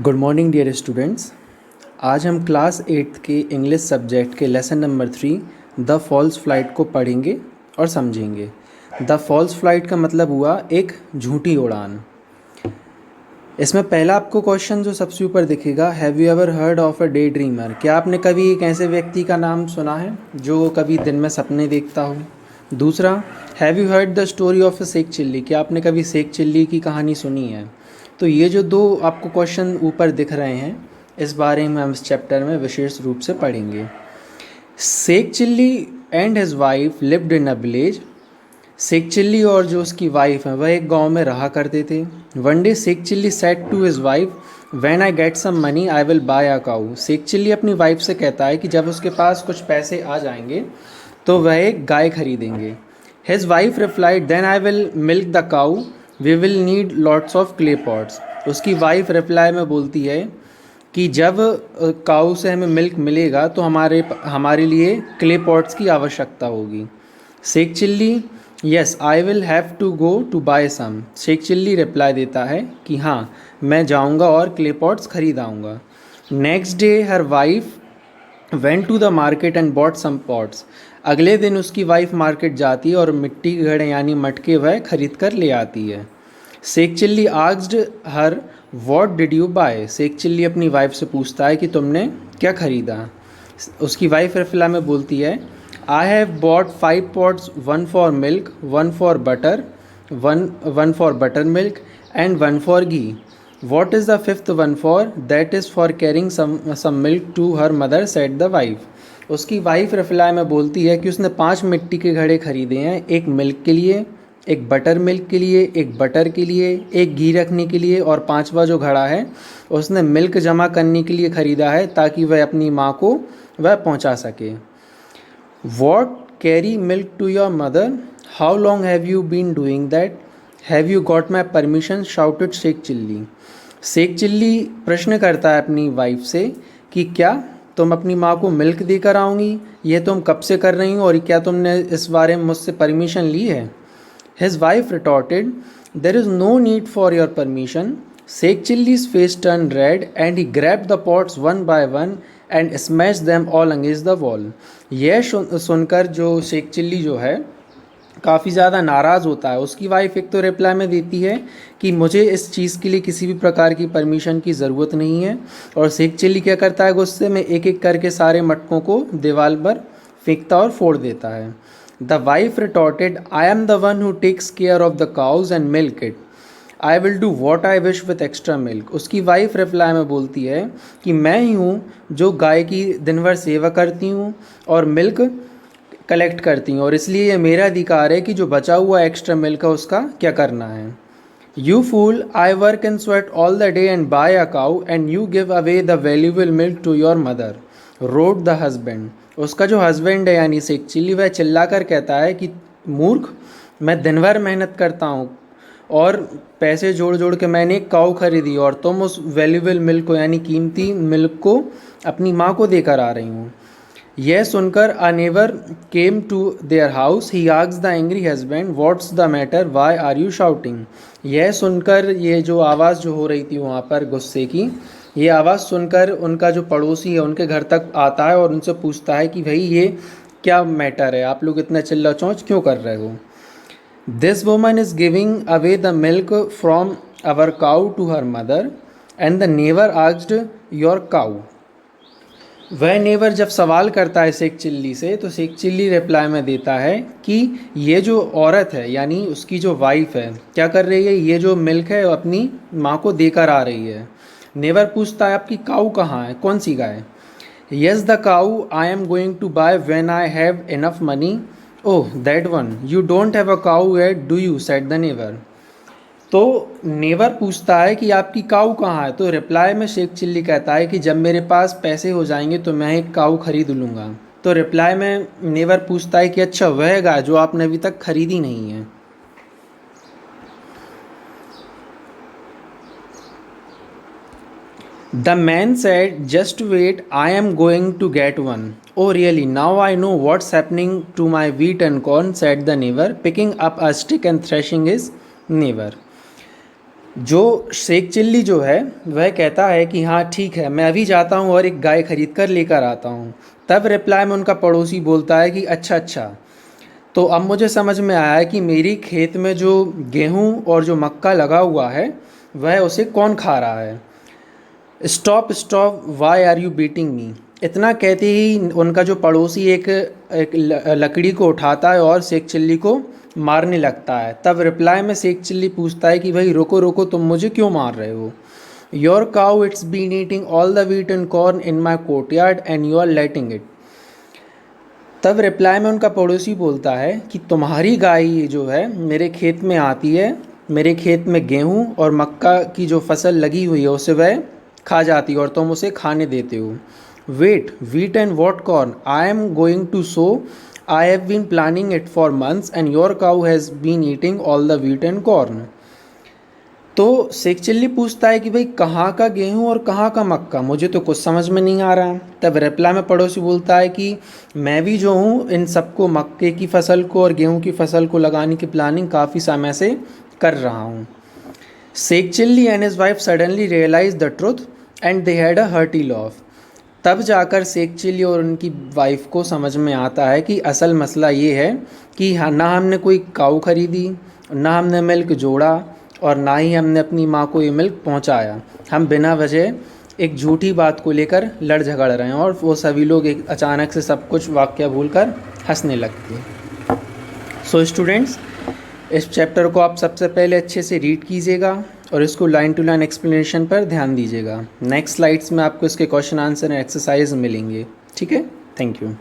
Good morning dear students. आज हम class 8th के इंग्लिश सब्जेक्ट के lesson number 3 the false flight को पढ़ेंगे और समझेंगे। द फॉल्स फ्लाइट का मतलब हुआ एक झूठी उड़ान। इसमें पहला आपको क्वेश्चन जो सबसे ऊपर दिखेगा, have you ever heard of a day dreamer? क्या आपने कभी एक ऐसे व्यक्ति का नाम सुना है जो कभी दिन में सपने देखता हो? दूसरा, have you heard the story of a Sheikh Chilli? क्या आपने कभी शेख चिल्ली की कहानी सुनी है? तो ये जो दो आपको क्वेश्चन ऊपर दिख रहे हैं, इस बारे में हम इस चैप्टर में विशेष रूप से पढ़ेंगे। Sheikh Chilli and his wife lived in a village. Sheikh Chilli और जो उसकी वाइफ है वह एक गांव में रहा करते थे। One day Sheikh Chilli said to his wife, when I get some money I will buy a cow. Sheikh Chilli अपनी वाइफ से कहता है कि जब उसके पास कुछ पैसे आ जाएंगे तो वह एक गाय खरीदेंगे। His wife replied, then I will milk the cow, we will need lots of clay pots. उसकी वाइफ रिप्लाई में बोलती है कि जब काऊ से हमें मिल्क मिलेगा तो हमारे लिए क्ले पॉट्स की आवश्यकता होगी। Sheikh Chilli, yes I will have to go to buy some. Sheikh Chilli reply देता है कि हाँ, मैं जाऊँगा और क्ले पॉट्स खरीद आऊँगा। Next day her wife went to the market and bought some pots. अगले दिन उसकी वाइफ मार्केट जाती है और मिट्टी के घड़े यानी मटके वह खरीद कर ले आती है। Sheikh Chilli asked her, what did you buy? Sheikh Chilli अपनी वाइफ से पूछता है कि तुमने क्या खरीदा? उसकी वाइफ रिप्लाई में बोलती है, I have bought 5 pots, one for milk, one for butter, one for buttermilk and one for ghee. What is the fifth one for? That is for carrying some milk to her mother, said the wife. उसकी wife reply में बोलती है कि उसने 5 मिट्टी के घड़े खरीदे हैं, एक मिल्क के लिए, एक बटर मिल्क के लिए, एक बटर के लिए, एक घी रखने के लिए, और 5वां जो घड़ा है उसने मिल्क जमा करने के लिए ख़रीदा है ताकि वह अपनी माँ को वह पहुँचा सके। What carry milk to your mother? How long have you been doing that? Have you got my permission? Shouted Sheikh Chilli. Sheikh Chilli प्रश्न करता है अपनी वाइफ से कि क्या तुम अपनी माँ को मिल्क देकर आओगी? ये तुम कब से कर रही हो और क्या तुमने इस बारे में मुझसे परमिशन ली है? His wife retorted, there is no need for your permission. Sheikh Chilli's face turned red and he grabbed the pots one by one and smashed them all against the wall. यह सुनकर जो Sheikh chilli जो है काफ़ी ज़्यादा नाराज़ होता है। उसकी वाइफ एक तो रिप्लाई में देती है कि मुझे इस चीज़ के लिए किसी भी प्रकार की परमिशन की ज़रूरत नहीं है, और शेख चिल्ली क्या करता है, गुस्से में एक एक करके सारे मटकों को दीवार पर फेंकता और फोड़ देता है। The wife retorted, I am the one who takes care of the cows and milk it. I will do what I wish with extra milk. उसकी वाइफ रिप्लाई में बोलती है कि मैं ही हूँ जो गाय की दिन भर सेवा करती हूँ और मिल्क कलेक्ट करती हूँ, और इसलिए ये मेरा अधिकार है कि जो बचा हुआ एक्स्ट्रा मिल्क है उसका क्या करना है। You fool, I work and sweat all the day and buy a cow and you give away the valuable milk to your mother, roared the husband. उसका जो हस्बैंड है यानी शेख चिल्ली, वह चिल्ला कर कहता है कि मूर्ख, मैं दिन भर मेहनत करता हूँ और पैसे जोड़ जोड़ के मैंने एक काऊ खरीदी और तुम उस वैल्यूबल मिल्क को यानी कीमती मिल्क को अपनी माँ को देकर आ रही हूँ। यह सुनकर a neighbour came to their house, he asked the angry husband, what's the matter, why are you shouting? यह सुनकर ये जो आवाज़ जो हो रही थी वहाँ पर गुस्से की, ये आवाज़ सुनकर उनका जो पड़ोसी है उनके घर तक आता है और उनसे पूछता है कि भाई ये क्या मैटर है, आप लोग इतना चिल्ला चौंच क्यों कर रहे हो? This woman is giving away the milk from our cow to her mother and the neighbour asked your cow. वह नेबर जब सवाल करता है शेख चिल्ली से, तो शेख चिल्ली रिप्लाई में देता है कि ये जो औरत है यानी उसकी जो वाइफ है क्या कर रही है, ये जो मिल्क है वो अपनी माँ को देकर आ रही है। नेबर पूछता है आपकी काऊ कहाँ है, कौन सी गाय? Yes the cow I am going to buy when I have enough money. Oh that one, you don't have a cow yet do you, said the neighbour. तो नेबर पूछता है कि आपकी काऊ कहाँ है, तो रिप्लाई में शेख चिल्ली कहता है कि जब मेरे पास पैसे हो जाएंगे तो मैं एक काऊ खरीद लूँगा। तो रिप्लाई में नेबर पूछता है कि अच्छा वह गाय जो आपने अभी तक खरीदी नहीं है। The man said, just wait, I am going to get one. Oh really, now I know what's happening to my wheat and corn, said the neighbor, picking up a stick and thrashing his neighbor. जो Sheikh chilli जो है वह कहता है कि हाँ ठीक है, मैं अभी जाता हूँ और एक गाय खरीद कर लेकर आता हूँ। तब रिप्लाई में उनका पड़ोसी बोलता है कि अच्छा अच्छा, तो अब मुझे समझ में आया है कि मेरी खेत में जो गेहूँ और जो मक्का लगा हुआ है वह उसे कौन खा रहा है। Stop stop, why are you beating me. इतना कहते ही उनका जो पड़ोसी एक लकड़ी को उठाता है और शेख चिल्ली को मारने लगता है। तब रिप्लाई में शेख चिल्ली पूछता है कि भाई रुको रुको, तुम मुझे क्यों मार रहे हो। Your cow it's been eating all the wheat and corn in my courtyard and you are letting it. तब रिप्लाई में उनका पड़ोसी बोलता है कि तुम्हारी गाय जो है मेरे खेत में आती है, मेरे खेत में गेहूँ और मक्का की जो फसल लगी हुई है उसे वह खा जाती है और तुम उसे खाने देते हो। Wait, wheat and what corn, I am going to sow, I have been planning it for months and your cow has been eating all the wheat and corn. तो शेख चिल्ली पूछता है कि भाई कहाँ का गेहूँ और कहाँ का मक्का, मुझे तो कुछ समझ में नहीं आ रहा। तब रिप्लाई में पड़ोसी बोलता है कि मैं भी जो हूँ इन सबको, मक्के की फसल को और गेहूँ की फसल को लगाने की प्लानिंग काफ़ी समय से कर रहा हूँ। Sheikh Chilli and his wife suddenly realize the truth and they had a hearty laugh. तब जाकर शेख चिल्ली और उनकी वाइफ को समझ में आता है कि असल मसला ये है कि हाँ, ना हमने कोई काऊ खरीदी, ना हमने मिल्क जोड़ा और ना ही हमने अपनी माँ को ये मिल्क पहुँचाया। हम बिना वजह एक झूठी बात को लेकर लड़ झगड़ रहे हैं और वो सभी लोग एक अचानक से सब कुछ वाक्य भूलकर हंसने लगते हैं। सो स्टूडेंट्स, इस चैप्टर को आप सबसे पहले अच्छे से रीड कीजिएगा और इसको लाइन टू लाइन एक्सप्लेनेशन पर ध्यान दीजिएगा। नेक्स्ट स्लाइड्स में आपको इसके क्वेश्चन आंसर एंड एक्सरसाइज मिलेंगे। ठीक है, थैंक यू।